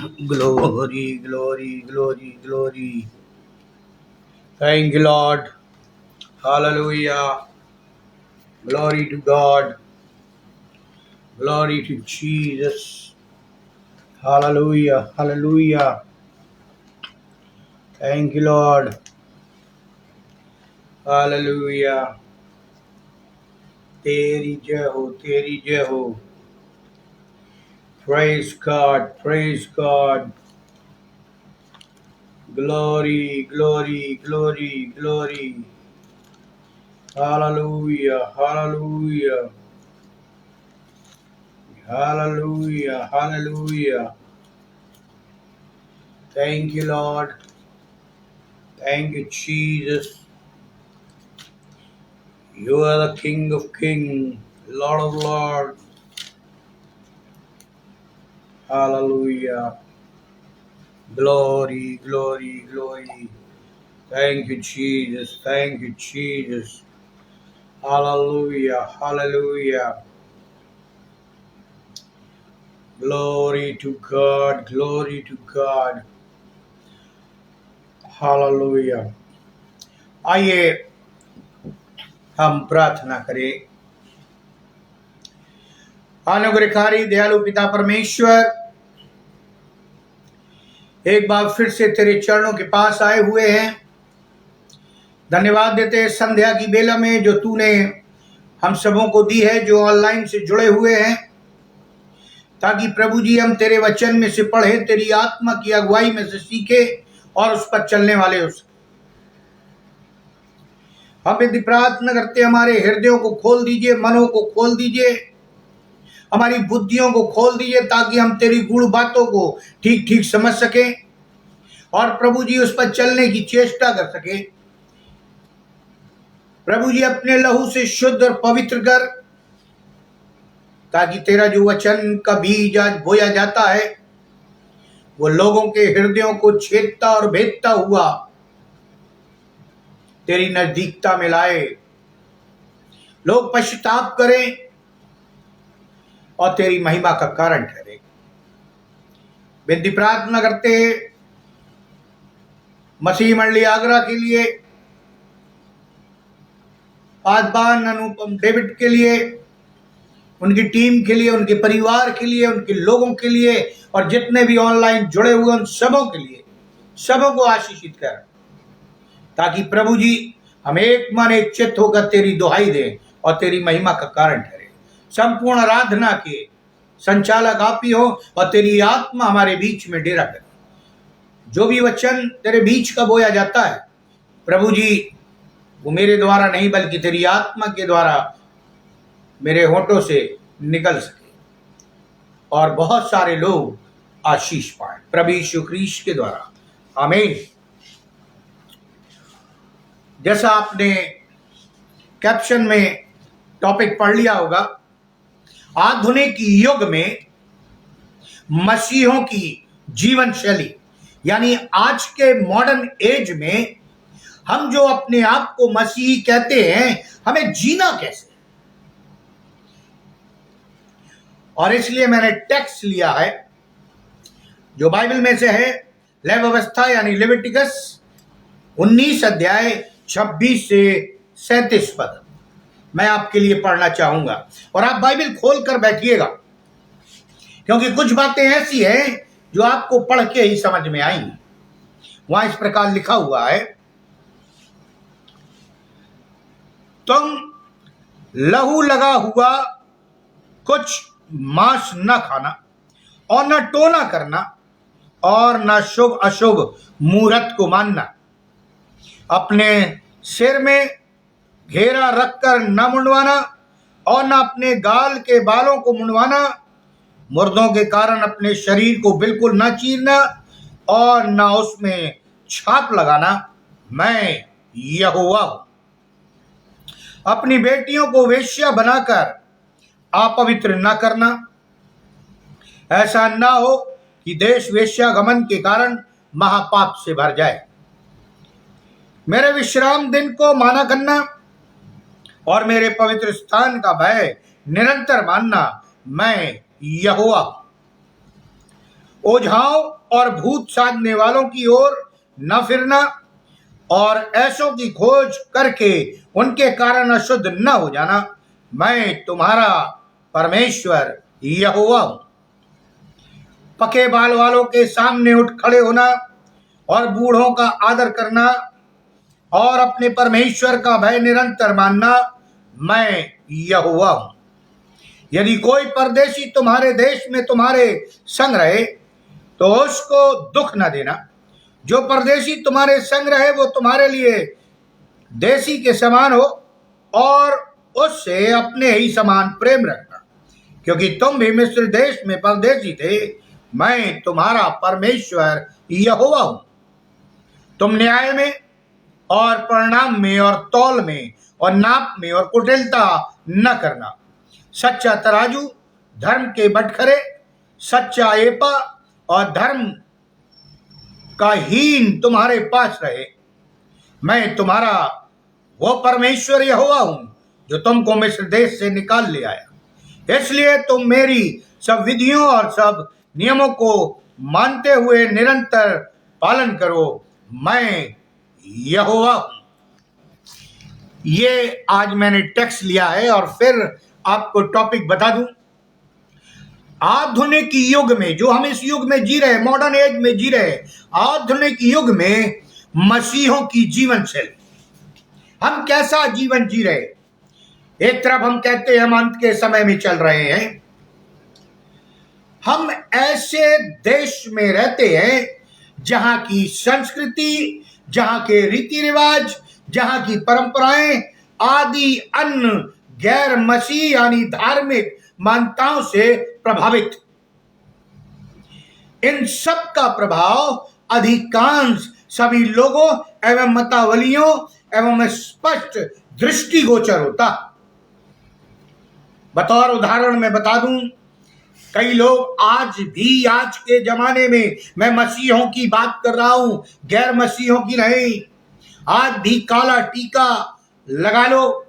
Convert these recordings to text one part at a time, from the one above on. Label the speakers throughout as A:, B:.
A: Glory, glory, glory, glory. Thank you, Lord. Hallelujah. Glory to God. Glory to Jesus. Hallelujah. Hallelujah. Thank you, Lord. Hallelujah. तेरी जय हो, तेरी जय हो. Praise God. Praise God. Glory, glory, glory, glory. Hallelujah. Hallelujah. Hallelujah. Hallelujah. Thank you, Lord. Thank you, Jesus. You are the King of Kings, Lord of Lords. Hallelujah. Glory, glory, glory. Thank you, Jesus. Thank you, Jesus. Hallelujah. Hallelujah. Glory to God. Glory to God. Hallelujah. आइए हम प्रार्थना करें. अनुग्रहकारी दयालु पिता परमेश्वर, एक बार फिर से तेरे चरणों के पास आए हुए हैं. धन्यवाद देते हैं संध्या की बेला में जो तूने हम सबों को दी है, जो ऑनलाइन से जुड़े हुए हैं, ताकि प्रभु जी हम तेरे वचन में से पढ़े, तेरी आत्मा की अगुवाई में से सीखे और उस पर चलने वाले हो सके. हम यदि प्रार्थना करते हमारे हृदयों को खोल दीजिए, मनों को खोल दीजिए, हमारी बुद्धियों को खोल दीजिए, ताकि हम तेरी गूढ़ बातों को ठीक ठीक समझ सकें और प्रभु जी उस पर चलने की चेष्टा कर सके. प्रभु जी अपने लहू से शुद्ध और पवित्र कर, ताकि तेरा जो वचन का बीज आज बोया जाता है वो लोगों के हृदयों को छेदता और भेदता हुआ तेरी नजदीकता में लाए. लोग पश्चाताप करें और तेरी महिमा का कारण ठहरे. विनती प्रार्थना करते मसीह मंडली आगरा के लिए, आजबान अनुपम डेविड के लिए, उनकी टीम के लिए, उनके परिवार के लिए, उनके लोगों के लिए और जितने भी ऑनलाइन जुड़े हुए उन सबों के लिए, सबों को आशीषित कर, ताकि प्रभु जी हम एक मन एक चित्त होकर तेरी दुहाई दें और तेरी महिमा का कारण ठहरे. संपूर्ण आराधना के संचालक आप ही हो और तेरी आत्मा हमारे बीच में डेरा करे. जो भी वचन तेरे बीच का बोया जाता है प्रभु जी, वो मेरे द्वारा नहीं बल्कि तेरी आत्मा के द्वारा मेरे होठों से निकल सके और बहुत सारे लोग आशीष पाए प्रभु यीशु ख्रीस्त के द्वारा. आमीन. जैसा आपने कैप्शन में टॉपिक पढ़ लिया होगा, आधुनिक युग में मसीहों की जीवन शैली, यानी आज के मॉडर्न एज में हम जो अपने आप को मसीही कहते हैं, हमें जीना कैसे. और इसलिए मैंने टेक्स्ट लिया है जो बाइबल में से है, लेव व्यवस्था यानी लेविटिकस 19 अध्याय 26 से 37 पद. मैं आपके लिए पढ़ना चाहूंगा और आप बाइबल खोल कर बैठिएगा, क्योंकि कुछ बातें ऐसी हैं जो आपको पढ़ के ही समझ में आएंगी. वहां इस प्रकार लिखा हुआ है, तुम लहू लगा हुआ कुछ मांस न खाना और न टोना करना और न शुभ अशुभ मुहूर्त को मानना, अपने सिर में घेरा रखकर न मुंडवाना और न अपने गाल के बालों को मुंडवाना, मुर्दों के कारण अपने शरीर को बिल्कुल न चीरना और न उसमें छाप लगाना. मैं यहोवा हूं. अपनी बेटियों को वेश्या बनाकर अपवित्र न करना, ऐसा न हो कि देश वेश्यागमन के कारण महापाप से भर जाए. मेरे विश्राम दिन को माना करना और मेरे पवित्र स्थान का भय निरंतर मानना. मैं यहोवा. ओझाओं और भूत साधने वालों की ओर न फिरना और ऐसों की खोज करके उनके कारण अशुद्ध न हो जाना। मैं तुम्हारा परमेश्वर यहोवा हूं। पके बाल वालों के सामने उठ खड़े होना और बूढ़ों का आदर करना और अपने परमेश्वर का भय निरंतर मानना, मैं यहोवा हूं। यदि कोई परदेशी तुम्हारे देश में तुम्हारे संग रहे तो उसको दुख न देना। जो परदेशी तुम्हारे संग रहे वो तुम्हारे लिए देशी के समान हो और उससे अपने ही समान प्रेम रखना, क्योंकि तुम भी मिस्र देश में परदेशी थे। मैं तुम्हारा परमेश्वर यहोवा हूं। तुम न्याय में और परिणाम में और तौल में और नाप में और कुटिलता न करना। सच्चा तराजू, धर्म के बटखरे, सच्चा एपा और धर्म का हीन तुम्हारे पास रहे। मैं तुम्हारा वो परमेश्वर यहोवा हूं जो तुमको मिस्र देश से निकाल ले आया। इसलिए तुम मेरी सब विधियों और सब नियमों को मानते हुए निरंतर पालन करो। मैं यहोवा हूं। ये आज मैंने टेक्स्ट लिया है और फिर आपको टॉपिक बता दूं। आधुनिक युग में, जो हम इस युग में जी रहे, मॉडर्न एज में जी रहे, आधुनिक युग में मसीहों की जीवन शैली, हम कैसा जीवन जी रहे। एक तरफ हम कहते हैं हम अंत के समय में चल रहे हैं। हम ऐसे देश में रहते हैं जहां की संस्कृति, जहां के रीति रिवाज, जहां की परंपराएं आदि अन्य गैर मसीह यानी धार्मिक मान्यताओं से प्रभावित। इन सब का प्रभाव अधिकांश सभी लोगों एवं मतावलियों एवं स्पष्ट दृष्टिगोचर होता। बतौर उदाहरण मैं बता दूं, कई लोग आज भी, आज के जमाने में, मैं मसीहों की बात कर रहा हूं, गैर मसीहों की नहीं, आज भी काला टीका लगा लो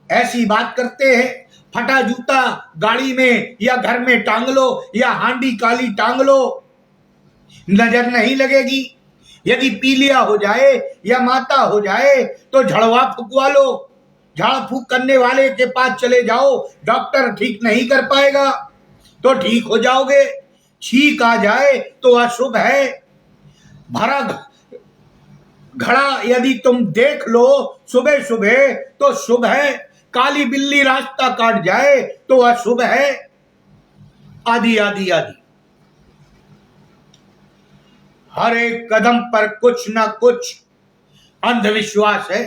A: ऐसी बात करते हैं। फटा जूता गाड़ी में या घर में टांग लो या हांडी काली टांग लो, नजर नहीं लगेगी। यदि पीलिया हो जाए या माता हो जाए तो झड़वा फुकवा लो, झाड़ फूक करने वाले के पास चले जाओ, डॉक्टर ठीक नहीं कर पाएगा तो ठीक हो जाओगे। छींक आ जाए तो अशुभ है। भरा घड़ा यदि तुम देख लो सुबह सुबह तो शुभ है। काली बिल्ली रास्ता काट जाए तो अशुभ है, आदि आदि आदि। हर एक कदम पर कुछ ना कुछ अंधविश्वास है।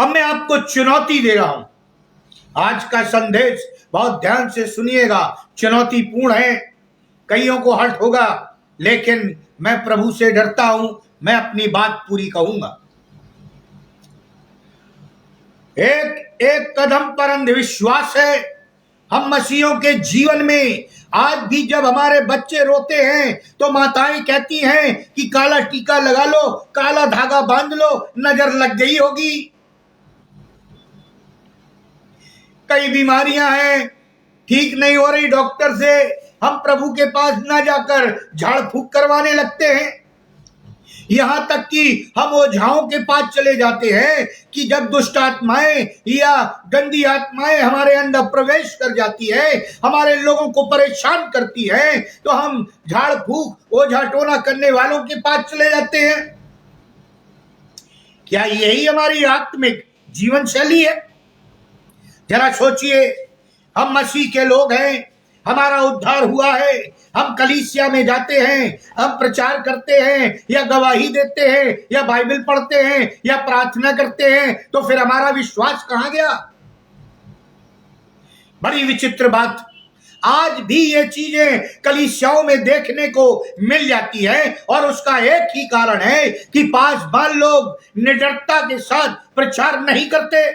A: अब मैं आपको चुनौती दे रहा हूं। आज का संदेश बहुत ध्यान से सुनिएगा, चुनौतीपूर्ण है, कईयों को हर्ट होगा, लेकिन मैं प्रभु से डरता हूं, मैं अपनी बात पूरी कहूंगा। एक कदम पर अंधविश्वास है। हम मसीहों के जीवन में आज भी जब हमारे बच्चे रोते हैं तो माताएं कहती हैं कि काला टीका लगा लो, काला धागा बांध लो, नजर लग गई होगी। कई बीमारियां हैं, ठीक नहीं हो रही, डॉक्टर से हम प्रभु के पास ना जाकर झाड़ फूक करवाने लगते हैं। यहां तक कि हम ओझाओं के पास चले जाते हैं कि जब दुष्ट आत्माएं या गंदी आत्माएं हमारे अंदर प्रवेश कर जाती है, हमारे लोगों को परेशान करती है, तो हम झाड़ फूक ओझा टोना करने वालों के पास चले जाते हैं। क्या यही हमारी आत्मिक जीवन शैली है? जरा सोचिए, हम मसीह के लोग हैं, हमारा उद्धार हुआ है, हम कलीसिया में जाते हैं, हम प्रचार करते हैं या गवाही देते हैं या बाइबल पढ़ते हैं या प्रार्थना करते हैं, तो फिर हमारा विश्वास कहां गया? बड़ी विचित्र बात, आज भी ये चीजें कलीसियाओं में देखने को मिल जाती है और उसका एक ही कारण है कि पासवान लोग निडरता के साथ प्रचार नहीं करते,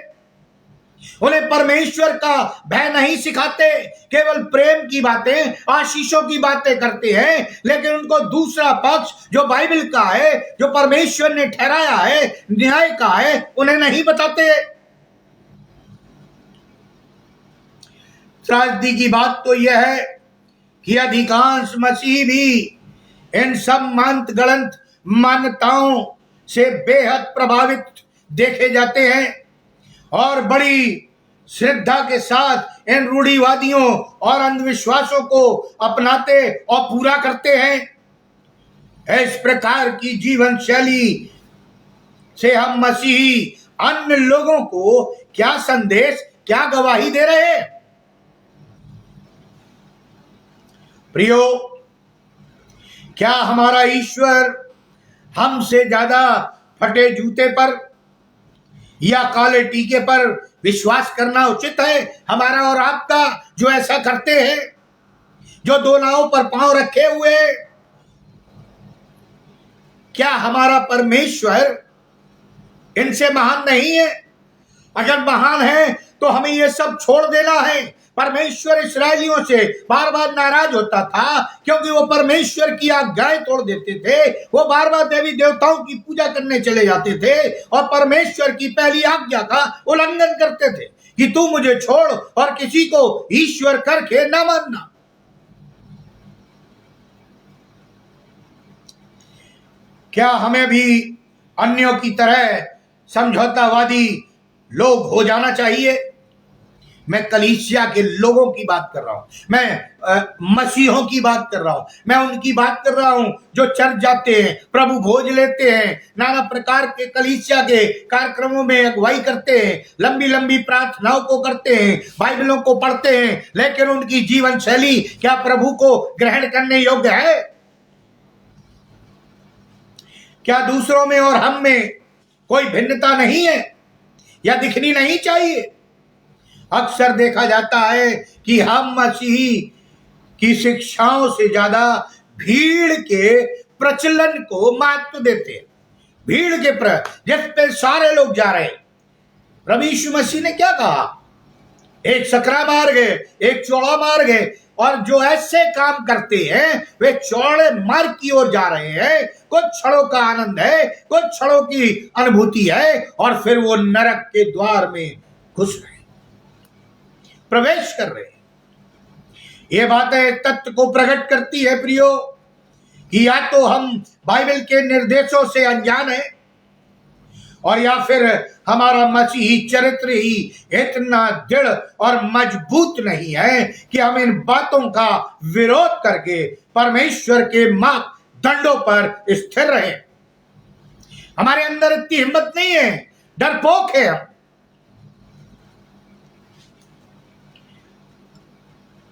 A: उन्हें परमेश्वर का भय नहीं सिखाते, केवल प्रेम की बातें, आशीषों की बातें करते हैं, लेकिन उनको दूसरा पक्ष जो बाइबल का है, जो परमेश्वर ने ठहराया है, न्याय का है, उन्हें नहीं बताते। त्रासदी की बात तो यह है कि अधिकांश मसीही भी इन सब मंत गलत मान्यताओं से बेहद प्रभावित देखे जाते हैं और बड़ी श्रद्धा के साथ इन रूढ़िवादियों और अंधविश्वासों को अपनाते और पूरा करते हैं। इस प्रकार की जीवन शैली से हम मसीही अन्य लोगों को क्या संदेश, क्या गवाही दे रहे हैं? प्रियो, क्या हमारा ईश्वर हमसे ज्यादा फटे जूते पर या काले टीके पर विश्वास करना उचित है? हमारा और आपका जो ऐसा करते हैं, जो दो नावों पर पांव रखे हुए, क्या हमारा परमेश्वर इनसे महान नहीं है? अगर महान है तो हमें ये सब छोड़ देना है। परमेश्वर इस्राएलियों से बार बार नाराज होता था क्योंकि वो परमेश्वर की आज्ञाएं तोड़ देते थे। वो बार बार देवी देवताओं की पूजा करने चले जाते थे और परमेश्वर की पहली आज्ञा का उल्लंघन करते थे कि तू मुझे छोड़ और किसी को ईश्वर करके न मानना। क्या हमें भी अन्यों की तरह समझौतावादी लोग हो जाना चाहिए? मैं कलीसिया के लोगों की बात कर रहा हूं, मैं मसीहों की बात कर रहा हूं, मैं उनकी बात कर रहा हूं जो चर्च जाते हैं, प्रभु भोज लेते हैं, नाना प्रकार के कलीसिया के कार्यक्रमों में अगुवाई करते हैं, लंबी लंबी प्रार्थनाओं को करते हैं, बाइबलों को पढ़ते हैं, लेकिन उनकी जीवन शैली क्या प्रभु को ग्रहण करने योग्य है? क्या दूसरों में और हम में कोई भिन्नता नहीं है या दिखनी नहीं चाहिए? अक्सर देखा जाता है कि हम मसीही की शिक्षाओं से ज्यादा भीड़ के प्रचलन को महत्व देते हैं। भीड़ के जिस पे सारे लोग जा रहे हैं। प्रभु यीशु मसीह ने क्या कहा? एक सकरा मार्ग है, एक चौड़ा मार्ग है, और जो ऐसे काम करते हैं वे चौड़े मार्ग की ओर जा रहे हैं। कुछ क्षणों का आनंद है, कुछ क्षणों की अनुभूति है, और फिर वो नरक के द्वार में घुस रहे, प्रवेश कर रहे हैं। ये बातें तत्व को प्रकट करती है प्रियो कि या तो हम बाइबल के निर्देशों से अनजान हैं और या फिर हमारा मसीही चरित्र ही इतना दृढ़ और मजबूत नहीं है कि हम इन बातों का विरोध करके परमेश्वर के मापदंडों पर स्थिर रहे। हमारे अंदर इतनी हिम्मत नहीं है, डरपोक है हम।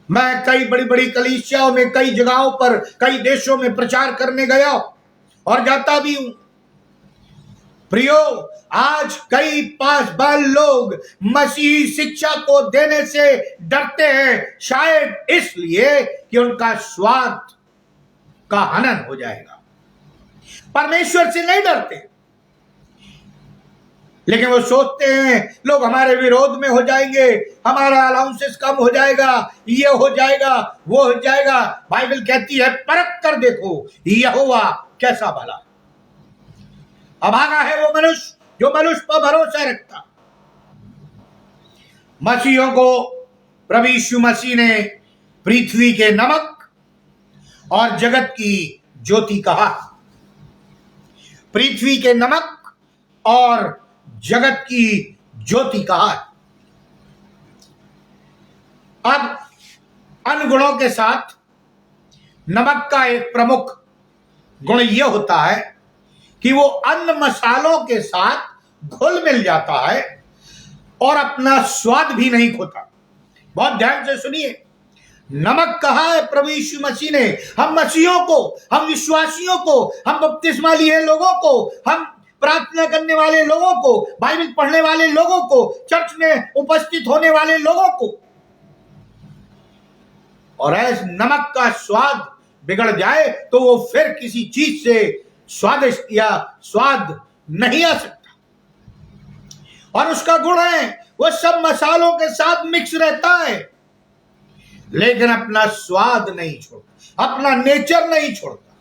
A: मैं कई बड़ी बड़ी कलीसियाओं में, कई जगहों पर, कई देशों में प्रचार करने गया और जाता भी हूं। प्रियो, आज कई पासबान लोग मसीही शिक्षा को देने से डरते हैं, शायद इसलिए कि उनका स्वार्थ का हनन हो जाएगा। परमेश्वर से नहीं डरते, लेकिन वो सोचते हैं लोग हमारे विरोध में हो जाएंगे, हमारा अलाउंसेस कम हो जाएगा, ये हो जाएगा, वो हो जाएगा। बाइबल कहती है परख कर देखो यहोवा कैसा भला। अभागा है वो मनुष्य जो मनुष्य पर भरोसा रखता। मसीहों को प्रभु यीशु मसीह ने पृथ्वी के नमक और जगत की ज्योति कहा। पृथ्वी के नमक और जगत की ज्योति कहा। अब अनुगुणों के साथ नमक का एक प्रमुख गुण यह होता है कि वो अन्न मसालों के साथ घुल मिल जाता है और अपना स्वाद भी नहीं खोता। बहुत ध्यान से सुनिए, नमक कहा है प्रभु यीशु मसीह ने हम मसीहों को, हम विश्वासियों को, हम बपतिस्मा लिए लोगों को, हम प्रार्थना करने वाले लोगों को, बाइबल पढ़ने वाले लोगों को, चर्च में उपस्थित होने वाले लोगों को। और ऐसे नमक का स्वाद बिगड़ जाए तो वो फिर किसी चीज से स्वादिष्ट या स्वाद नहीं आ सकता। और उसका गुण है वो सब मसालों के साथ मिक्स रहता है, लेकिन अपना स्वाद नहीं छोड़ता, अपना नेचर नहीं छोड़ता।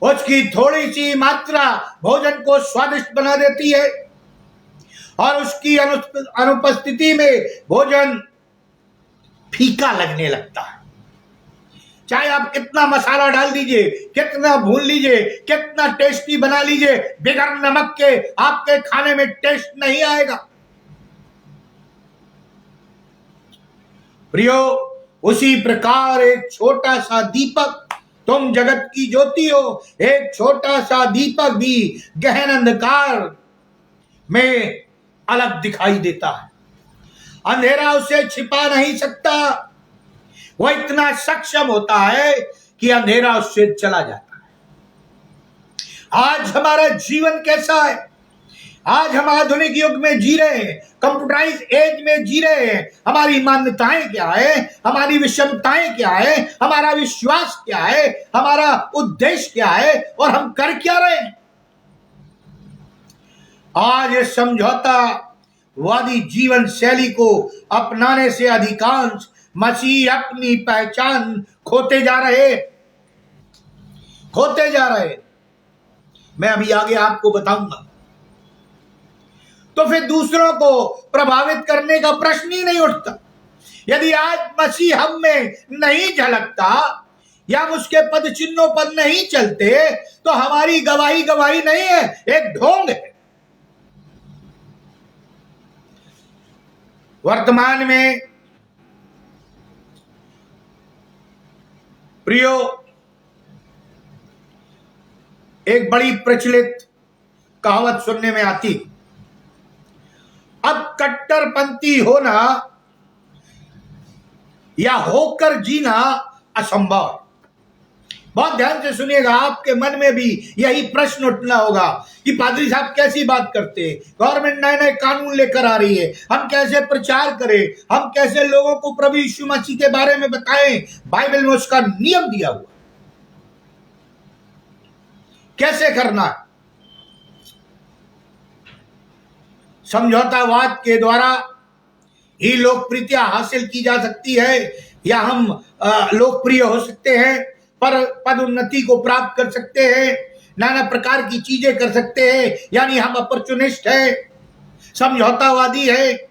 A: उसकी थोड़ी सी मात्रा भोजन को स्वादिष्ट बना देती है और उसकी अनुपस्थिति में भोजन फीका लगने लगता है। चाहे आप कितना मसाला डाल दीजिए, कितना भून लीजिए, कितना टेस्टी बना लीजिए, बिगर नमक के आपके खाने में टेस्ट नहीं आएगा। प्रियो, उसी प्रकार एक छोटा सा दीपक, तुम जगत की ज्योति हो, एक छोटा सा दीपक भी गहन अंधकार में अलग दिखाई देता है। अंधेरा उसे छिपा नहीं सकता। वह इतना सक्षम होता है कि अंधेरा उससे चला जाता है। आज हमारा जीवन कैसा है? आज हम आधुनिक युग में जी रहे हैं, कंप्यूटराइज एज में जी रहे हैं। हमारी मान्यताएं क्या है, हमारी विषमताएं क्या है, हमारा विश्वास क्या है, हमारा उद्देश्य क्या है, और हम कर क्या रहे हैं? आज इस समझौतावादी जीवन शैली को अपनाने से अधिकांश मसीह अपनी पहचान खोते जा रहे। मैं अभी आगे आपको बताऊंगा। तो फिर दूसरों को प्रभावित करने का प्रश्न ही नहीं उठता। यदि आज मसीह हम में नहीं झलकता या हम उसके पद चिन्हों पर नहीं चलते, तो हमारी गवाही नहीं है, एक ढोंग है। वर्तमान में प्रियो, एक बड़ी प्रचलित कहावत सुनने में आती, अब कट्टरपंथी होना या होकर जीना असंभव। बहुत ध्यान से सुनिएगा, आपके मन में भी यही प्रश्न उठना होगा कि पादरी साहब कैसी बात करते हैं, गवर्नमेंट नए नए कानून लेकर आ रही है, हम कैसे प्रचार करें, हम कैसे लोगों को प्रभु यीशु मसीह के बारे में बताएं? बाइबल में उसका नियम दिया हुआ, कैसे करना है। समझौतावाद के द्वारा ही लोकप्रियता हासिल की जा सकती है, या हम लोकप्रिय हो सकते हैं, पर पद उन्नति को प्राप्त कर सकते हैं, नाना प्रकार की चीजें कर सकते हैं, यानी हम अपॉर्चुनिस्ट है, समझौतावादी है।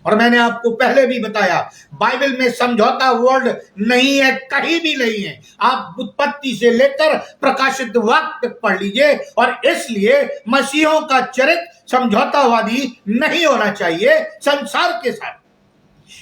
A: और मैंने आपको पहले भी बताया, बाइबल में समझौता वर्ड नहीं है, कहीं भी नहीं है। आप उत्पत्ति से लेकर प्रकाशित वाक्य तक पढ़ लीजिए। और इसलिए मसीहों का चरित्र समझौतावादी नहीं होना चाहिए संसार के साथ।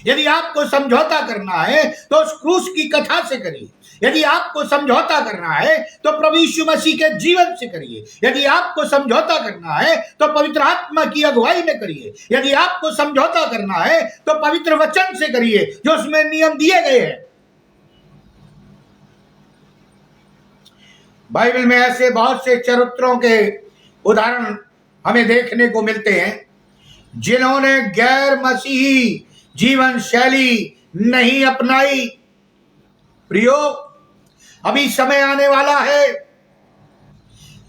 A: यदि आपको समझौता करना है तो उस क्रूस की कथा से करिए। यदि आपको समझौता करना है तो प्रभु यीशु मसीह के जीवन से करिए। यदि आपको समझौता करना है तो पवित्र आत्मा की अगुवाई में करिए। यदि आपको समझौता करना है तो पवित्र वचन से करिए, जो उसमें नियम दिए गए हैं। बाइबल में ऐसे बहुत से चरित्रों के उदाहरण हमें देखने को मिलते हैं, जिन्होंने गैर मसीही जीवन शैली नहीं अपनाई। प्रियो, अभी समय आने वाला है,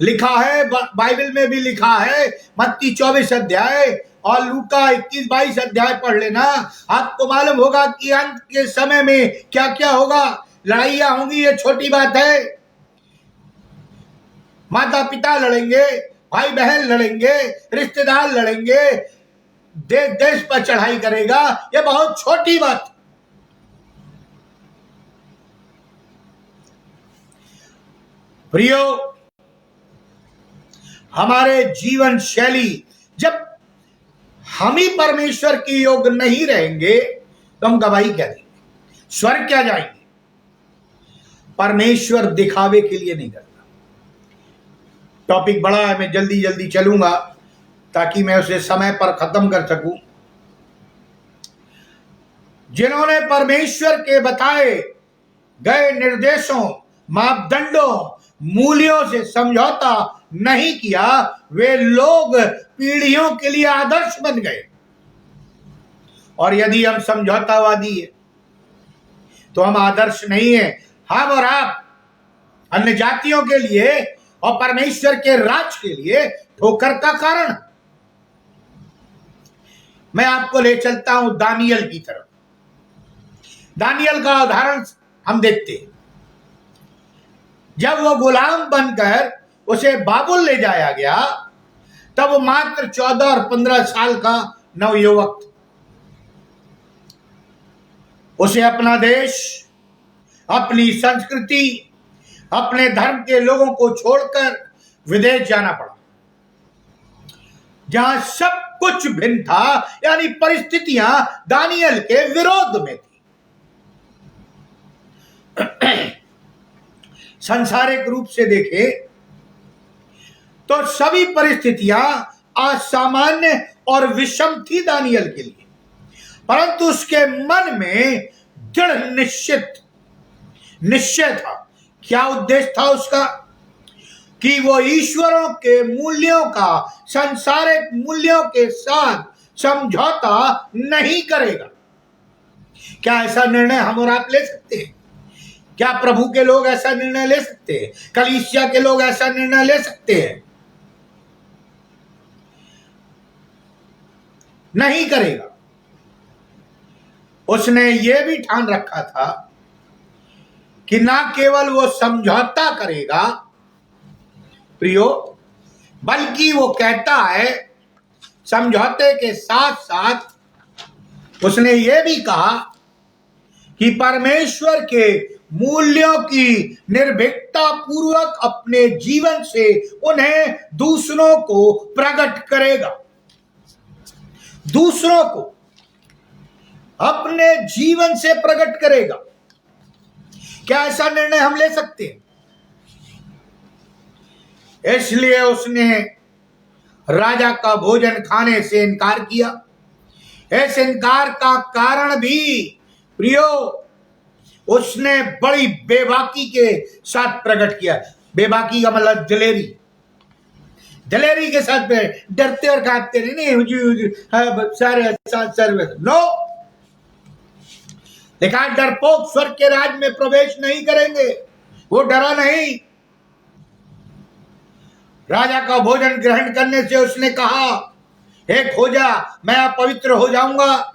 A: लिखा है बाइबल में भी लिखा है, मत्ती 24 अध्याय और लूका 21-22 अध्याय पढ़ लेना। आपको मालूम होगा कि अंत के समय में क्या क्या होगा। लड़ाइयां होंगी, ये छोटी बात है। माता पिता लड़ेंगे, भाई बहन लड़ेंगे, रिश्तेदार लड़ेंगे, देश देश पर चढ़ाई करेगा, ये बहुत छोटी बात। प्रियो, हमारे जीवन शैली जब हम ही परमेश्वर के योग नहीं रहेंगे तो हम गवाही क्या देंगे, स्वर्ग क्या जाएंगे? परमेश्वर दिखावे के लिए नहीं करता। टॉपिक बड़ा है, मैं जल्दी जल्दी चलूंगा ताकि मैं उसे समय पर खत्म कर सकूं। जिन्होंने परमेश्वर के बताए गए निर्देशों, मापदंडों, मूल्यों से समझौता नहीं किया, वे लोग पीढ़ियों के लिए आदर्श बन गए। और यदि हम समझौतावादी हैं तो हम आदर्श नहीं है। हम और आप अन्य जातियों के लिए और परमेश्वर के राज के लिए ठोकर का कारण। मैं आपको ले चलता हूं दानियल की तरफ। दानियल का उदाहरण हम देखते हैं। जब वो गुलाम बनकर उसे बाबुल ले जाया गया, तब वो मात्र 14 और 15 साल का नवयुवक। उसे अपना देश अपनी संस्कृति, अपने धर्म के लोगों को छोड़कर विदेश जाना पड़ा, जहां सब कुछ भिन्न था, यानी परिस्थितियां दानियल के विरोध में थी। सांसारिक रूप से देखें तो सभी परिस्थितियां असामान्य और विषम थी दानियल के लिए, परंतु उसके मन में दृढ़ निश्चय था। क्या उद्देश्य था उसका? कि वो ईश्वरों के मूल्यों का सांसारिक मूल्यों के साथ समझौता नहीं करेगा। क्या ऐसा निर्णय हम और आप ले सकते हैं? क्या प्रभु के लोग ऐसा निर्णय ले सकते हैं? कलीसिया के लोग ऐसा निर्णय ले सकते हैं? नहीं करेगा। उसने ये भी ठान रखा था कि ना केवल वो समझौता करेगा प्रियो, बल्कि वो कहता है समझौते के साथ साथ उसने ये भी कहा कि परमेश्वर के मूल्यों की निर्भीकता पूर्वक अपने जीवन से उन्हें दूसरों को प्रकट करेगा। दूसरों को अपने जीवन से प्रकट करेगा। क्या ऐसा निर्णय हम ले सकते हैं? इसलिए उसने राजा का भोजन खाने से इनकार किया। इस इनकार का कारण भी प्रियो उसने बड़ी बेबाकी के साथ प्रकट किया। बेबाकी का मतलब दिलेरी के साथ डरते और कांपते नहीं सारे सर्विस नो। लिखा डरपोक स्वर्ग के राज में प्रवेश नहीं करेंगे। वो डरा नहीं। राजा का भोजन ग्रहण करने से उसने कहा एक हो जा, मैं अपवित्र हो जाऊंगा।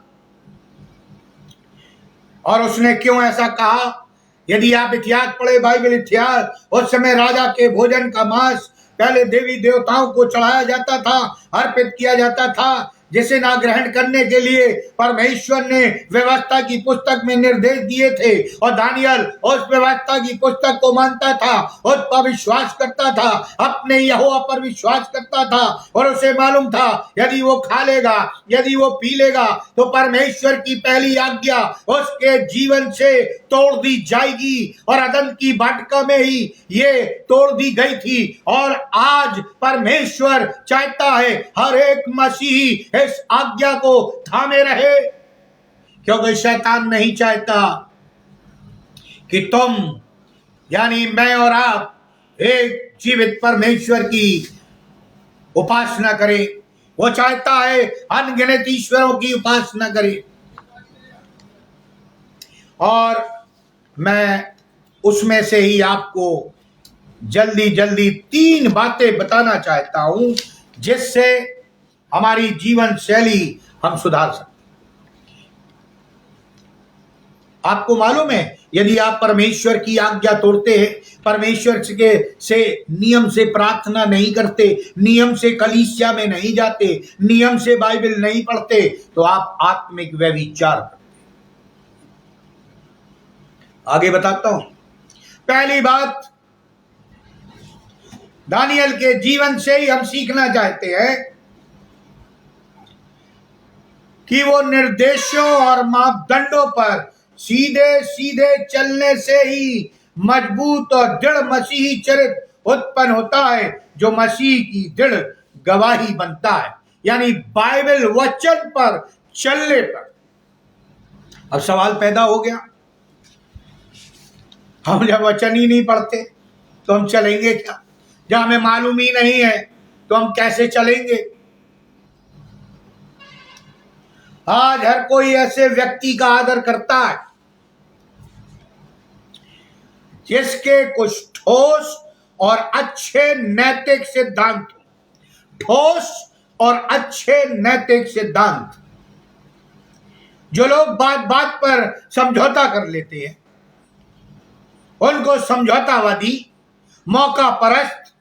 A: और उसने क्यों ऐसा कहा? यदि आप इतिहास पढ़े, बाइबल इतिहास, उस समय राजा के भोजन का मांस पहले देवी देवताओं को चढ़ाया जाता था, अर्पित किया जाता था, जिसे ना ग्रहण करने के लिए परमेश्वर ने व्यवस्था की पुस्तक में निर्देश दिए थे। और दानियल उस व्यवस्था की पुस्तक को मानता था, उस पर विश्वास करता था, अपने यहोवा पर विश्वास करता था, और उसे मालूम था यदि वो खा लेगा, यदि वो पी लेगा, तो परमेश्वर की पहली आज्ञा उसके जीवन से तोड़ दी जाएगी। और अदन की वाटिका में ही ये तोड़ दी गई थी। और आज परमेश्वर चाहता है हर एक मसीही इस आज्ञा को थामे रहे, क्योंकि शैतान नहीं चाहता कि तुम यानी मैं और आप एक जीवित परमेश्वर की उपासना करें। वो चाहता है अनगिनत ईश्वरों की उपासना करें। और मैं उसमें से ही आपको जल्दी जल्दी 3 बातें बताना चाहता हूं, जिससे हमारी जीवन शैली हम सुधार सकते। आपको मालूम है, यदि आप परमेश्वर की आज्ञा तोड़ते हैं, परमेश्वर के से नियम से प्रार्थना नहीं करते, नियम से कलीसिया में नहीं जाते, नियम से बाइबल नहीं पढ़ते, तो आप आत्मिक व्यभिचार करते। आगे बताता हूं। पहली बात, दानियल के जीवन से ही हम सीखना चाहते हैं कि वो निर्देशों और मापदंडों पर सीधे सीधे चलने से ही मजबूत और दृढ़ मसीही चरित्र उत्पन्न होता है, जो मसीह की दृढ़ गवाही बनता है, यानी बाइबल वचन पर चलने पर। अब सवाल पैदा हो गया, हम जब वचन ही नहीं पढ़ते तो हम चलेंगे क्या? जब हमें मालूम ही नहीं है तो हम कैसे चलेंगे? आज हर कोई ऐसे व्यक्ति का आदर करता है जिसके कुछ ठोस और अच्छे नैतिक सिद्धांत, ठोस और अच्छे नैतिक सिद्धांत। जो लोग बात बात पर समझौता कर लेते हैं, उनको समझौतावादी, मौका परस्त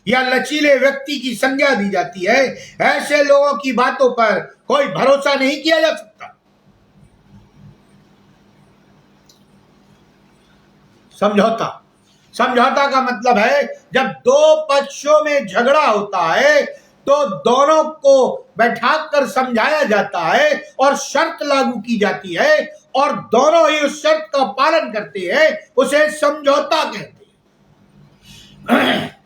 A: या लचीले व्यक्ति की संज्ञा दी जाती है। ऐसे लोगों की बातों पर कोई भरोसा नहीं किया जा सकता। समझौता। समझौता का मतलब है जब दो पक्षों में झगड़ा होता है तो दोनों को बैठाकर समझाया जाता है और शर्त लागू की जाती है और दोनों ही उस शर्त का पालन करते हैं, उसे समझौता कहते हैं।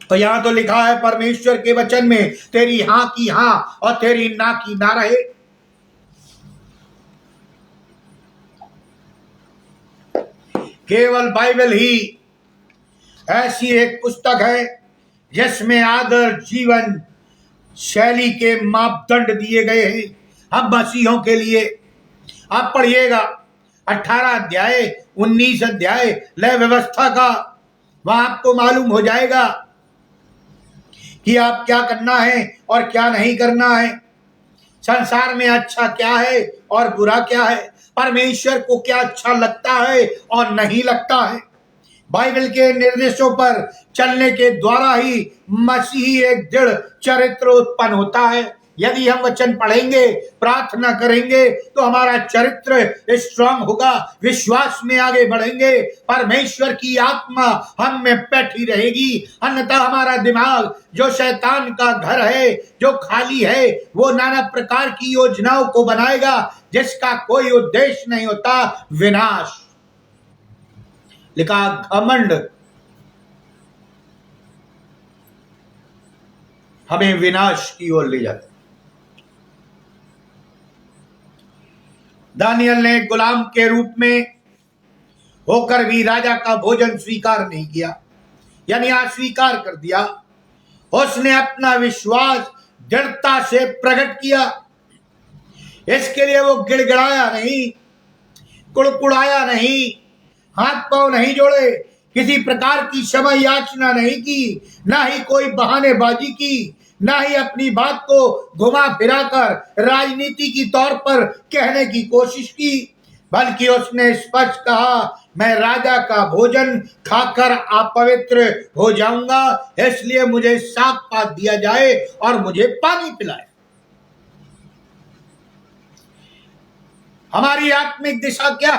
A: तो यहां तो लिखा है परमेश्वर के वचन में तेरी हां की हां और तेरी ना की ना रहे। केवल बाइबल ही ऐसी एक पुस्तक है जिसमें आदर्श जीवन शैली के मापदंड दिए गए हैं हम मसीहों के लिए। आप पढ़िएगा 18 अध्याय 19 अध्याय लय व्यवस्था का, वहां आपको मालूम हो जाएगा कि आप क्या करना है और क्या नहीं करना है, संसार में अच्छा क्या है और बुरा क्या है, परमेश्वर को क्या अच्छा लगता है और नहीं लगता है। बाइबल के निर्देशों पर चलने के द्वारा ही मसीही एक दृढ़ चरित्र उत्पन्न होता है। यदि हम वचन पढ़ेंगे, प्रार्थना करेंगे तो हमारा चरित्र स्ट्रांग होगा, विश्वास में आगे बढ़ेंगे, परमेश्वर की आत्मा हम में बैठी रहेगी। अन्यथा हमारा दिमाग जो शैतान का घर है, जो खाली है, वो नाना प्रकार की योजनाओं को बनाएगा जिसका कोई उद्देश्य नहीं होता, विनाश। लिखा घमंड हमें विनाश की ओर ले जाता। दानियल ने गुलाम के रूप में होकर भी राजा का भोजन स्वीकार नहीं किया, यानी अस्वीकार कर दिया। उसने अपना विश्वास दृढ़ता से प्रकट किया। इसके लिए वो गिड़गिड़ाया नहीं, कुड़कुड़ाया नहीं, हाथ पांव नहीं जोड़े, किसी प्रकार की क्षमा याचना नहीं की, ना ही कोई बहानेबाजी की, ना ही अपनी बात को घुमा फिराकर राजनीति की तौर पर कहने की कोशिश की, बल्कि उसने स्पष्ट कहा मैं राजा का भोजन खाकर अपवित्र हो जाऊंगा, इसलिए मुझे साग पात दिया जाए और मुझे पानी पिलाए। हमारी आत्मिक दिशा क्या,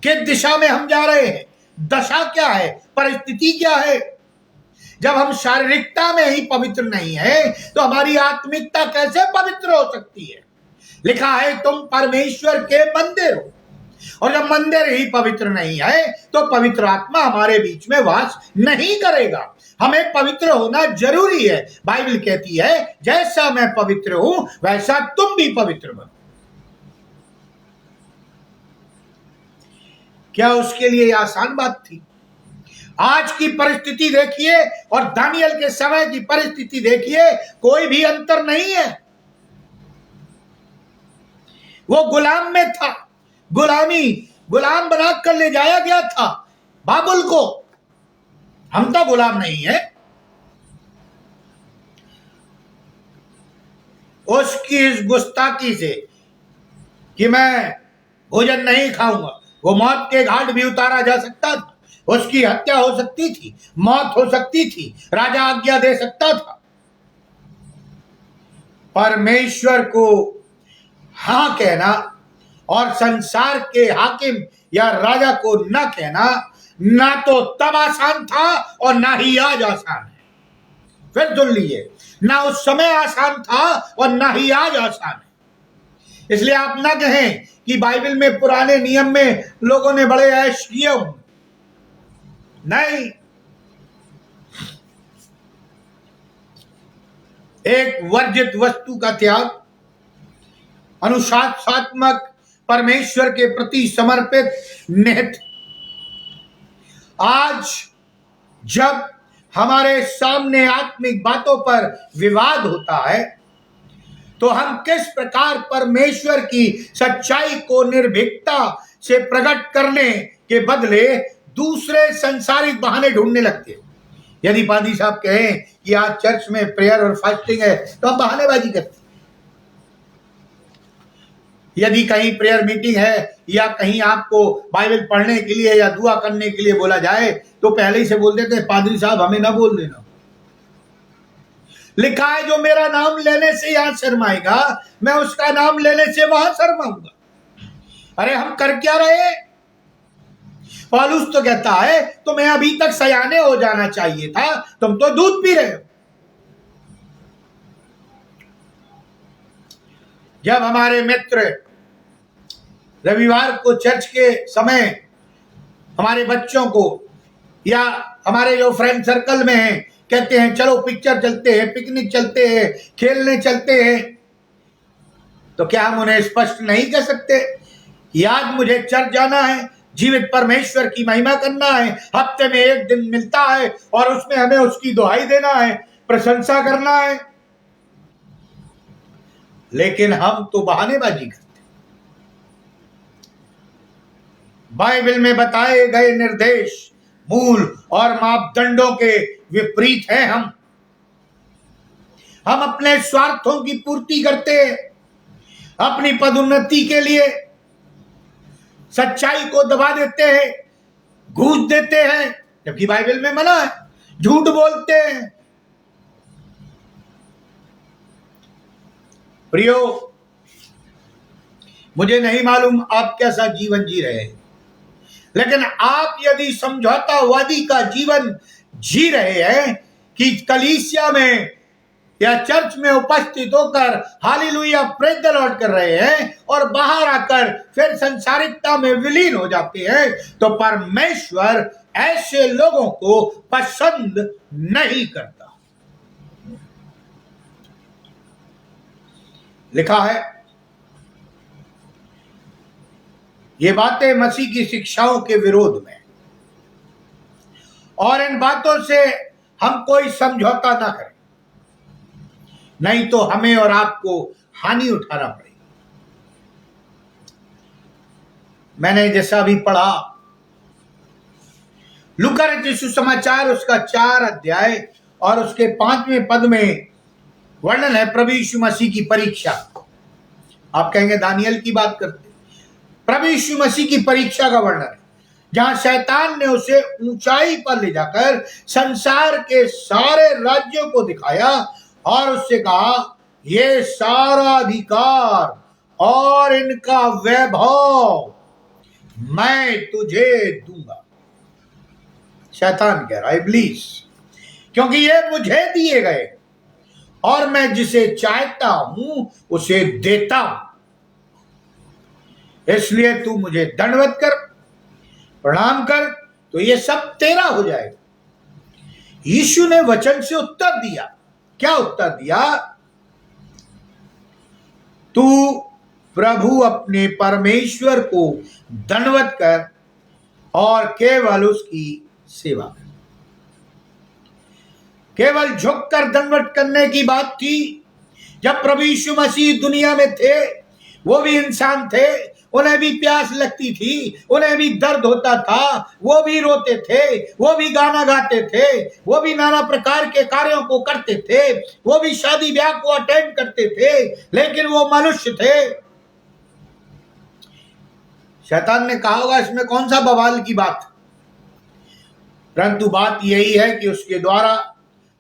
A: किस दिशा में हम जा रहे हैं, दशा क्या है, परिस्थिति क्या है। जब हम शारीरिकता में ही पवित्र नहीं है तो हमारी आत्मिकता कैसे पवित्र हो सकती है। लिखा है तुम परमेश्वर के मंदिर हो, और जब मंदिर ही पवित्र नहीं है तो पवित्र आत्मा हमारे बीच में वास नहीं करेगा। हमें पवित्र होना जरूरी है। बाइबल कहती है जैसा मैं पवित्र हूं वैसा तुम भी पवित्र बनो। क्या उसके लिए आसान बात थी? आज की परिस्थिति देखिए और दानियल के समय की परिस्थिति देखिए, कोई भी अंतर नहीं है। वो गुलाम में था, गुलाम बना कर ले जाया गया था बाबुल को। हम तो गुलाम नहीं है। उसकी इस गुस्ताखी से कि मैं भोजन नहीं खाऊंगा, वो मौत के घाट भी उतारा जा सकता था, उसकी हत्या हो सकती थी, मौत हो सकती थी, राजा आज्ञा दे सकता था। परमेश्वर को हां कहना और संसार के हाकिम या राजा को न कहना ना तो तब आसान था और ना ही आज आसान है। फिर सुन लीजिए, ना उस समय आसान था और ना ही आज आसान है। इसलिए आप ना कहें कि बाइबल में पुराने नियम में लोगों ने बड़े ऐश किए होंगे, नहीं। एक वर्जित वस्तु का त्याग, अनुशासनात्मक परमेश्वर के प्रति समर्पित निहित। आज जब हमारे सामने आत्मिक बातों पर विवाद होता है तो हम किस प्रकार परमेश्वर की सच्चाई को निर्भीकता से प्रकट करने के बदले दूसरे संसारिक बहाने ढूंढने लगते हैं। यदि पादी साहब कहें कि आज चर्च में प्रेयर और फास्टिंग है तो हम बहानेबाजी करते हैं। यदि कहीं प्रेयर मीटिंग है या कहीं आपको बाइबल पढ़ने के लिए या दुआ करने के लिए बोला जाए तो पहले ही से बोल देते हैं पादरी साहब हमें ना बोल देना। लिखा है जो मेरा नाम लेने से यहां शर्माएगा मैं उसका नाम लेने से वहां शर्माऊंगा। अरे हम कर क्या रहे? पौलुस तो कहता है तुम्हें अभी तक सयाने हो जाना चाहिए था, तुम तो दूध पी रहे हो। जब हमारे मित्र रविवार को चर्च के समय हमारे बच्चों को या हमारे जो फ्रेंड सर्कल में हैं कहते हैं चलो पिक्चर चलते हैं, पिकनिक चलते हैं, खेलने चलते हैं, तो क्या हम उन्हें स्पष्ट नहीं कह सकते कि आज मुझे चर्च जाना है, जीवित परमेश्वर की महिमा करना है, हफ्ते में एक दिन मिलता है और उसमें हमें उसकी दुहाई देना है, प्रशंसा करना है। लेकिन हम तो बहानेबाजी करते। बाइबल में बताए गए निर्देश मूल और मापदंडों के विपरीत हैं। हम अपने स्वार्थों की पूर्ति करते हैं, अपनी पदोन्नति के लिए सच्चाई को दबा देते हैं, घूस देते हैं, जबकि बाइबल में मना है। झूठ बोलते हैं। प्रियो, मुझे नहीं मालूम आप कैसा जीवन जी रहे हैं, लेकिन आप यदि समझौतावादी का जीवन जी रहे हैं कि कलीसिया में या चर्च में उपस्थित होकर हालेलुया प्रेज़ द लॉर्ड कर रहे हैं और बाहर आकर फिर संसारिकता में विलीन हो जाते हैं, तो परमेश्वर ऐसे लोगों को पसंद नहीं करता। लिखा है ये बातें मसीह की शिक्षाओं के विरोध में, और इन बातों से हम कोई समझौता ना करें, नहीं तो हमें और आपको हानि उठाना पड़ेगी। मैंने जैसा भी पढ़ा लूका रचित सुसमाचार उसका 4 अध्याय और उसके 5वें पद में वर्णन है प्रभु यीशु मसीह की परीक्षा। आप कहेंगे दानियल की बात करते, प्रभु यीशु मसीह की परीक्षा का वर्णन है, जहां शैतान ने उसे ऊंचाई पर ले जाकर संसार के सारे राज्यों को दिखाया और उससे कहा ये सारा अधिकार और इनका वैभव मैं तुझे दूंगा। शैतान कह रहा है, इब्लीस, क्योंकि ये मुझे दिए गए और मैं जिसे चाहता हूं उसे देता हूं, इसलिए तू मुझे दंडवत कर, प्रणाम कर, तो ये सब तेरा हो जाएगा। यीशु ने वचन से उत्तर दिया। क्या उत्तर दिया? तू प्रभु अपने परमेश्वर को दंडवत कर और केवल उसकी सेवा कर। केवल झुककर दंडवत करने की बात थी। जब प्रभु यीशु मसीह दुनिया में थे, वो भी इंसान थे, उन्हें भी प्यास लगती थी, उन्हें भी दर्द होता था, वो भी रोते थे, वो भी गाना गाते थे, वो भी नाना प्रकार के कार्यों को करते थे, वो भी शादी ब्याह को अटेंड करते थे, लेकिन वो मनुष्य थे। शैतान ने कहा होगा इसमें कौन सा बवाल की बात, परंतु बात यही है कि उसके द्वारा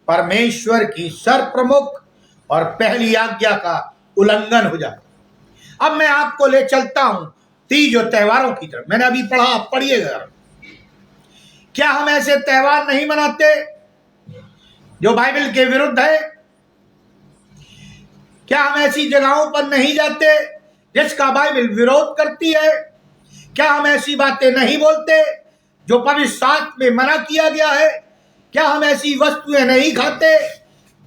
A: परमेश्वर की सर्वप्रमुख और पहली आज्ञा का उल्लंघन हो जाता। अब मैं आपको ले चलता हूं तीज और त्योहारों की तरफ। मैंने अभी पढ़ा, आप पढ़िएगा। क्या हम ऐसे त्योहार नहीं मनाते जो बाइबल के विरुद्ध है? क्या हम ऐसी जगहों पर नहीं जाते जिसका बाइबल विरोध करती है? क्या हम ऐसी बातें नहीं बोलते जो पवित्र शास्त्र में मना किया गया है? क्या हम ऐसी वस्तुएं नहीं खाते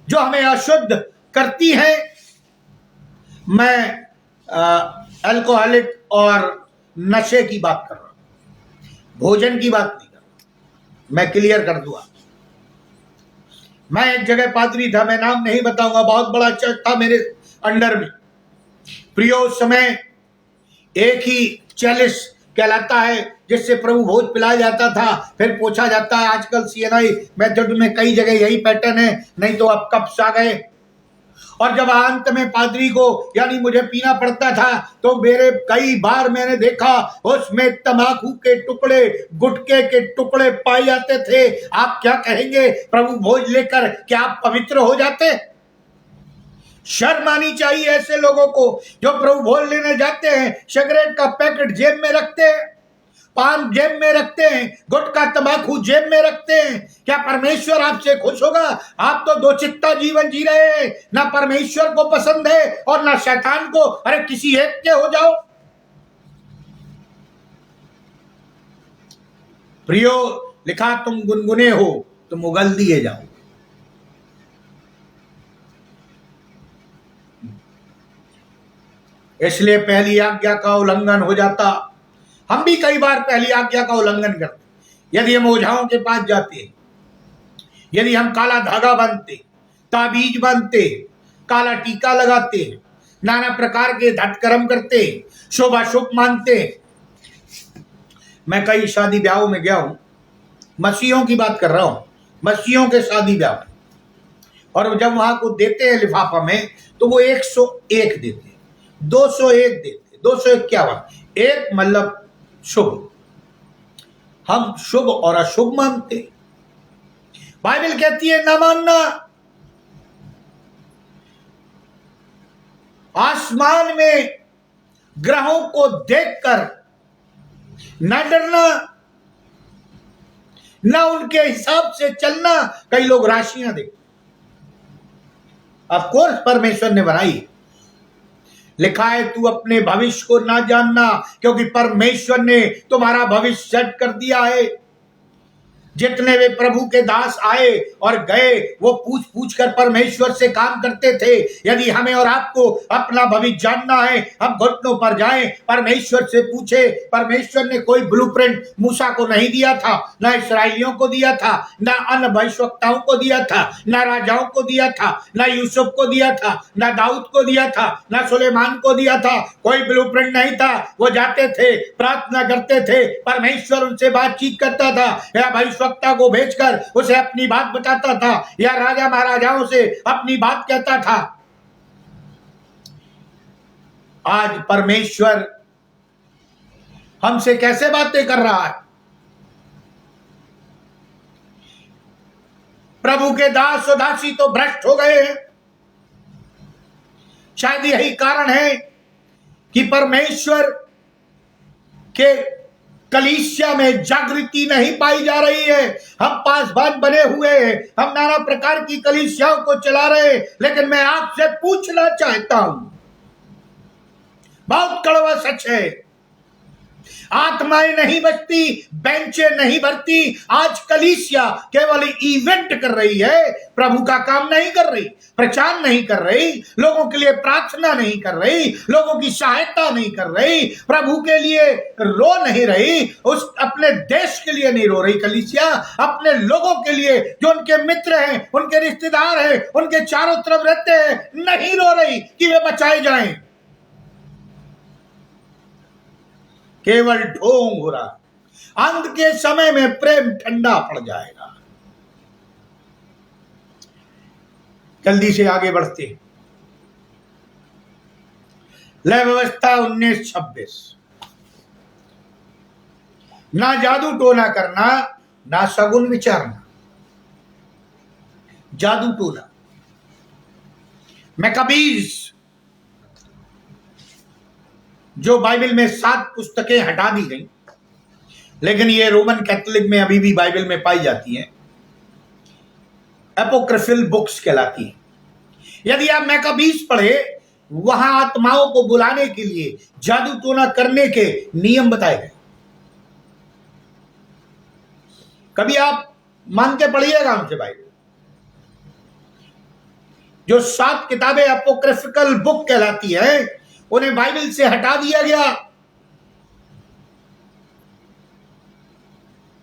A: जो हमें अशुद्ध करती हैं? मैं अल्कोहलिक और नशे की बात कर रहा हूं, भोजन की बात नहीं कर रहा। मैं क्लियर कर दूंगा। मैं एक जगह पादरी था, मैं नाम नहीं बताऊंगा, बहुत बड़ा चर्च था मेरे अंडर में। प्रियो, उस समय एक ही चलिस कहलाता है जिससे प्रभु भोज पिलाया जाता था, फिर पूछा जाता है। आजकल सीएनआई मेथड में कई जगह यही पैटर्न है, नहीं तो अब कब्स आ गए। और जब अंत में पादरी को यानी मुझे पीना पड़ता था, तो मेरे कई बार मैंने देखा उसमें तंबाकू के टुकड़े, गुटखे के टुकड़े पाए जाते थे। आप क्या कहेंगे? प्रभु भोज लेकर क्या आप पवित्र हो जाते? शर्म आनी चाहिए ऐसे लोगों को जो प्रभु भोज लेने जाते हैं, सिगरेट का पैकेट जेब में रखते हैं। पान जेब में रखते हैं, गुटखा तंबाकू जेब में रखते हैं, क्या परमेश्वर आपसे खुश होगा? आप तो दो चित्ता जीवन जी रहे हैं, ना परमेश्वर को पसंद है और ना शैतान को। अरे किसी एक के हो जाओ। प्रियो, लिखा तुम गुनगुने हो, तुम उगल दिए जाओ। इसलिए पहली आज्ञा का उल्लंघन हो जाता। हम भी कई बार पहली आज्ञा का उल्लंघन करते। यदि हम ओझाओं के पास जाते, यदि हम काला धागा बांधते, ताबीज बांधते, काला टीका लगाते, नाना प्रकार के धटकर्म करते, शुभ अशुभ मानते। मैं कई शादी ब्याहों में गया हूं, मसीहों की बात कर रहा हूं, मसीहों के शादी ब्याह, और जब वहां को देते हैं लिफाफा में, तो वो 101 देते, 201 देते, 251, एक मतलब शुभ। हम शुभ और अशुभ मानते। बाइबल कहती है ना मानना। आसमान में ग्रहों को देखकर न डरना, न उनके हिसाब से चलना। कई लोग राशियां देखते, ऑफ कोर्स परमेश्वर ने बनाई। लिखा है तू अपने भविष्य को ना जानना, क्योंकि परमेश्वर ने तुम्हारा भविष्य सेट कर दिया है। जितने वे प्रभु के दास आए और गए, वो पूछ पूछ कर परमेश्वर से काम करते थे। यदि हमें और आपको अपना भविष्य जानना है, हम घुटनों पर जाएं, परमेश्वर से पूछे। परमेश्वर ने कोई ब्लूप्रिंट मूसा को नहीं दिया था, ना इस्राएलियों को दिया था, ना अन्य भविष्यवक्ताओं को दिया था, ना राजाओं को दिया था, ना यूसुफ को दिया था, ना दाऊद को दिया था, ना सुलेमान को दिया था। कोई ब्लूप्रिंट नहीं था। वो जाते थे, प्रार्थना करते थे, परमेश्वर उनसे बातचीत करता था, या भविष्यवक्ता को भेजकर उसे अपनी बात बताता था, या राजा महाराजाओं से अपनी बात कहता था। आज परमेश्वर हमसे कैसे बातें कर रहा है? प्रभु के दास और दासी तो भ्रष्ट हो गए हैं। शायद यही कारण है कि परमेश्वर के कलीसिया में जागृति नहीं पाई जा रही है। हम पासवान बने हुए हैं, हम नाना प्रकार की कलीसियाओं को चला रहे हैं। लेकिन मैं आपसे पूछना चाहता हूं, बहुत कड़वा सच है, आत्माएं नहीं बचती, बेंचें नहीं भरती। आज कलीसिया केवल इवेंट कर रही है, प्रभु का काम नहीं कर रही, प्रचार नहीं कर रही, लोगों के लिए प्रार्थना नहीं कर रही, लोगों की सहायता नहीं कर रही, प्रभु के लिए रो नहीं रही, उस अपने देश के लिए नहीं रो रही। कलीसिया अपने लोगों के लिए, जो उनके मित्र हैं, उनके रिश्तेदार हैं, उनके चारों तरफ रहते हैं, नहीं रो रही कि वे बचाए जाएं। केवल ढोंग हो रहा। अंत के समय में प्रेम ठंडा पड़ जाएगा। जल्दी से आगे बढ़ते। लय व्यवस्था 19:26। ना जादू टोना करना, ना शगुन विचारना। जादू टोना, मैकाबीज, जो बाइबल में 7 पुस्तकें हटा दी गई, लेकिन ये रोमन कैथोलिक में अभी भी बाइबल में पाई जाती हैं, एपोक्रिफल बुक्स कहलाती हैं। यदि आप मैकाबीज पढ़े, वहां आत्माओं को बुलाने के लिए, जादू टोना करने के नियम बताए गए। कभी आप मान के पढ़िएगा हमसे बाइबल। जो 7 किताबें एपोक्रिफिकल बुक कहलाती है, उन्हें बाइबल से हटा दिया गया।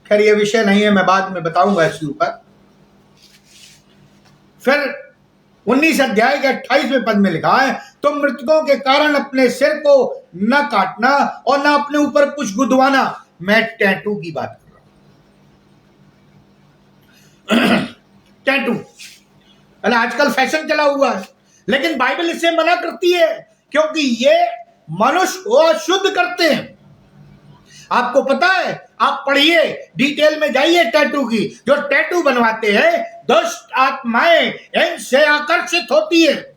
A: खैर ये विषय नहीं है, मैं बाद में बताऊंगा इसके ऊपर। फिर 19 अध्याय के 28वें पद में लिखा है, तुम मृतकों के कारण अपने सिर को न काटना और न अपने ऊपर कुछ गुदवाना। मैं टैटू की बात कर रहा हूं। टैटू आजकल फैशन चला हुआ है, लेकिन बाइबल इसे मना करती है, क्योंकि ये मनुष्य को अशुद्ध करते हैं। आपको पता है, आप पढ़िए, डिटेल में जाइए टैटू की। जो टैटू बनवाते हैं, दुष्ट आत्माएं इनसे आकर्षित होती है।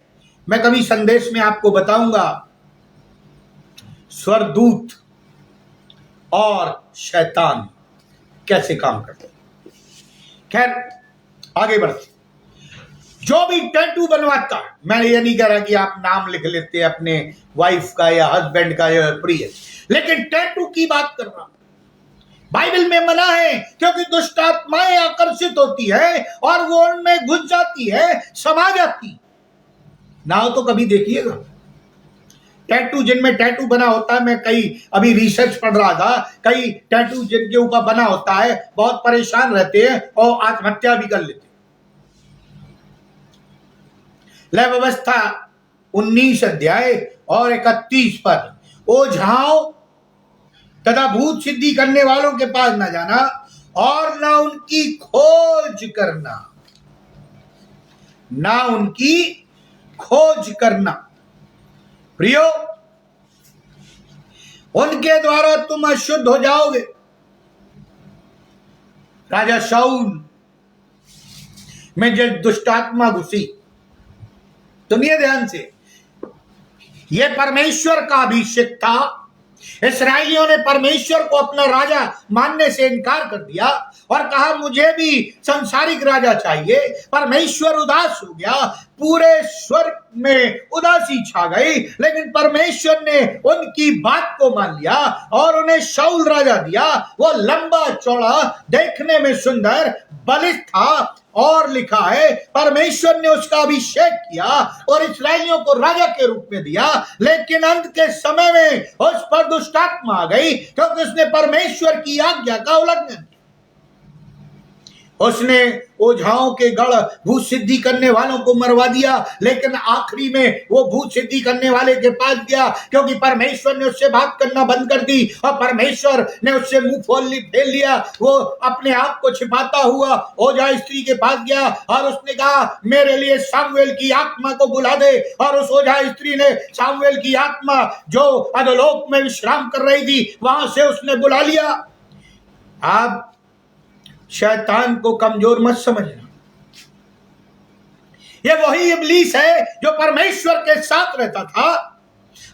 A: मैं कभी संदेश में आपको बताऊंगा, स्वर्गदूत और शैतान कैसे काम करते हैं। खैर आगे बढ़ते। जो भी टैटू बनवाता है, मैं ये नहीं कह रहा कि आप नाम लिख लेते अपने वाइफ का या हस्बैंड का या प्रिय, लेकिन टैटू की बात कर रहा हूं। बाइबल में मना है, क्योंकि दुष्ट आत्माएं आकर्षित होती है और वो उनमें घुस जाती है, समा जाती ना हो तो कभी देखिएगा टैटू जिनमें टैटू बना होता है। मैं कई अभी रिसर्च पढ़ रहा था, कई टैटू जिनके ऊपर बना होता है बहुत परेशान रहते हैं और आत्महत्या भी कर लेते हैं। लय व्यवस्था 19 अध्याय और 31 पद, ओझाओं तथा भूत सिद्धि करने वालों के पास न जाना और ना उनकी खोज करना, ना उनकी खोज करना। प्रियो, उनके द्वारा तुम अशुद्ध हो जाओगे। राजा शाऊल में जब दुष्टात्मा घुसी, सुनिए ध्यान से, यह परमेश्वर का अभिषेक था। इस्राएलियों ने परमेश्वर को अपना राजा मानने से इनकार कर दिया और कहा मुझे भी संसारिक राजा चाहिए। परमेश्वर उदास हो गया, पूरे स्वर्ग में उदासी छा गई, लेकिन परमेश्वर ने उनकी बात को मान लिया और उन्हें शाऊल राजा दिया। वो लंबा चौड़ा, देखने में सुंदर, बलिष्ठ था और लिखा है परमेश्वर ने उसका अभिषेक किया और इस्राएलियों को राजा के रूप में दिया। लेकिन अंत के समय में उस पर दुष्टात्मा आ गई, क्योंकि उसने परमेश्वर की आज्ञा का उल्लंघन। उसने ओझाओं के गढ़ भूत सिद्धि करने वालों को मरवा दिया, लेकिन आखिरी में वो भूत सिद्धि करने वाले के पास गया, क्योंकि परमेश्वर ने उससे बात करना बंद कर दी और परमेश्वर ने उससे मुंह फेर लिया। वो अपने आप को छिपाता हुआ ओझा स्त्री के पास गया और उसने कहा मेरे लिए सामुएल की आत्मा को बुला दे। और उस ओझा स्त्री ने सामुएल की आत्मा जो अधोलोक में विश्राम कर रही थी वहां से उसने बुला लिया। आप शैतान को कमजोर मत समझना, ये वही इब्लीस है जो परमेश्वर के साथ रहता था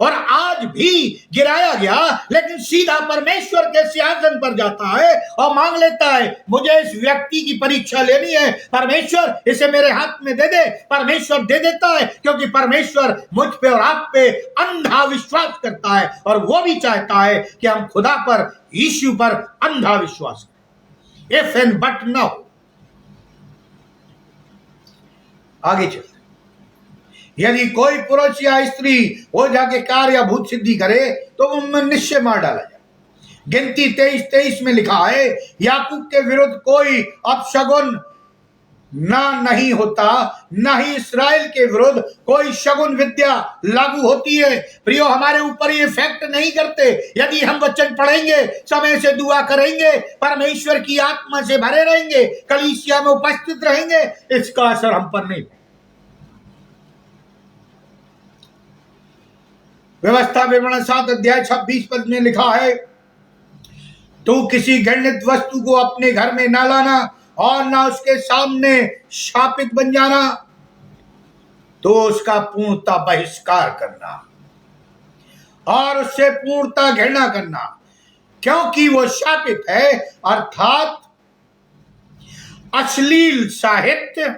A: और आज भी गिराया गया, लेकिन सीधा परमेश्वर के सिंहासन पर जाता है और मांग लेता है मुझे इस व्यक्ति की परीक्षा लेनी है, परमेश्वर इसे मेरे हाथ में दे दे। परमेश्वर दे देता है, क्योंकि परमेश्वर मुझ पे और आप पे अंधा विश्वास करता है और वो भी चाहता है कि हम खुदा पर, यीशु पर अंधा विश्वास करें। If and but now. आगे चलते, यदि कोई पुरुष या स्त्री हो जाके कार्य या भूत सिद्धि करे तो उनमें निश्चय मार डाला जाए। गिनती 23:23 में लिखा है याकूब के विरुद्ध कोई अपशगुन ना नहीं होता, ना ही इस्राएल के विरुद्ध कोई शगुन विद्या लागू होती है। प्रियो, हमारे ऊपर ये इफेक्ट नहीं करते। यदि हम वचन पढ़ेंगे, समय से दुआ करेंगे, परमेश्वर की आत्मा से भरे रहेंगे, कलीसिया में उपस्थित रहेंगे, इसका असर हम पर नहीं। व्यवस्था विवरण 7 अध्याय 26 पद में लिखा है तू किसी घृणित वस्तु को अपने घर में ना लाना और ना उसके सामने शापित बन जाना, तो उसका पूर्णता बहिष्कार करना और उससे पूर्णता घृणा करना, क्योंकि वो शापित है। अर्थात अश्लील साहित्य,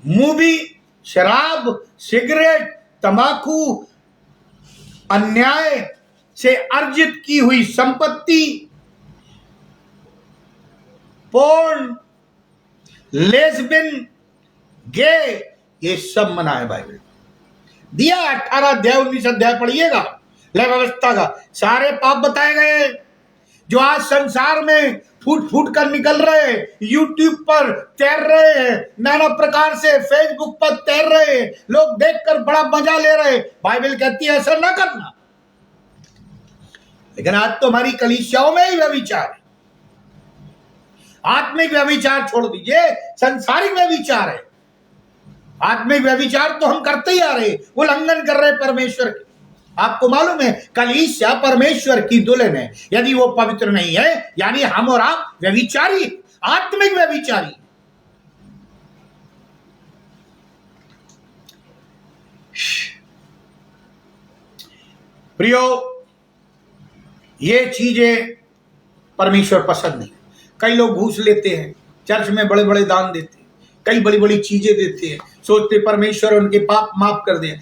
A: मूवी, शराब, सिगरेट, तंबाकू, अन्याय से अर्जित की हुई संपत्ति, पोर्न, लेस्बियन, गे, ये सब मना है बाइबल दिया। 18 अध्याय 19 अध्याय पढ़िएगा, लय व्यवस्था का सारे पाप बताए गए जो आज संसार में फूट फूट कर निकल रहे हैं, यूट्यूब पर तैर रहे हैं, नाना प्रकार से फेसबुक पर तैर रहे हैं, लोग देखकर बड़ा मजा ले रहे हैं। बाइबल कहती है ऐसा ना करना, लेकिन आज तो हमारी कलीसियाओं में ही व्यभिचार है। आत्मिक व्यभिचार छोड़ दीजिए, संसारिक व्यभिचार है। आत्मिक व्यभिचार तो हम करते ही आ रहे, उल्लंघन कर रहे परमेश्वर के। आपको मालूम है कलीसिया परमेश्वर की दुल्हन है, यदि वो पवित्र नहीं है यानी हम और आप व्यभिचारी, आत्मिक व्यभिचारी। प्रियो, ये चीजें परमेश्वर पसंद नहीं। कई लोग घूस लेते हैं, चर्च में बड़े बड़े दान देते हैं, कई बड़ी बड़ी चीजें देते हैं, सोचते परमेश्वर उनके पाप माफ कर दे।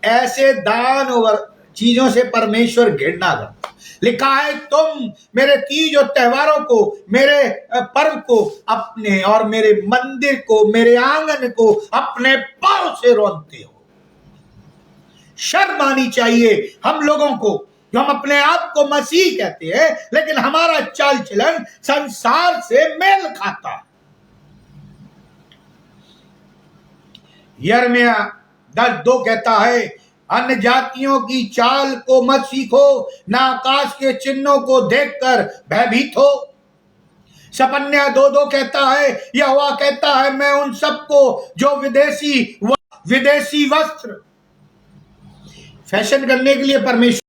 A: ऐसे दान और चीजों से परमेश्वर घृणा करता। लिखा है तुम मेरे तीज और त्योहारों को, मेरे पर्व को अपने और मेरे मंदिर को, मेरे आंगन को अपने पांव से रौंदते हो। शर्म आनी चाहिए हम लोगों को, जो हम अपने आप को मसीह कहते हैं, लेकिन हमारा चाल चलन संसार से मेल खाता है। यिर्मयाह 10:2 कहता है, अन्य जातियों की चाल को मत सीखो, ना आकाश के चिन्हों को देखकर भयभीत हो। सपन्या 2:2 कहता है, यहोवा कहता है, मैं उन सबको जो विदेशी वस्त्र फैशन करने के लिए परमेश्वर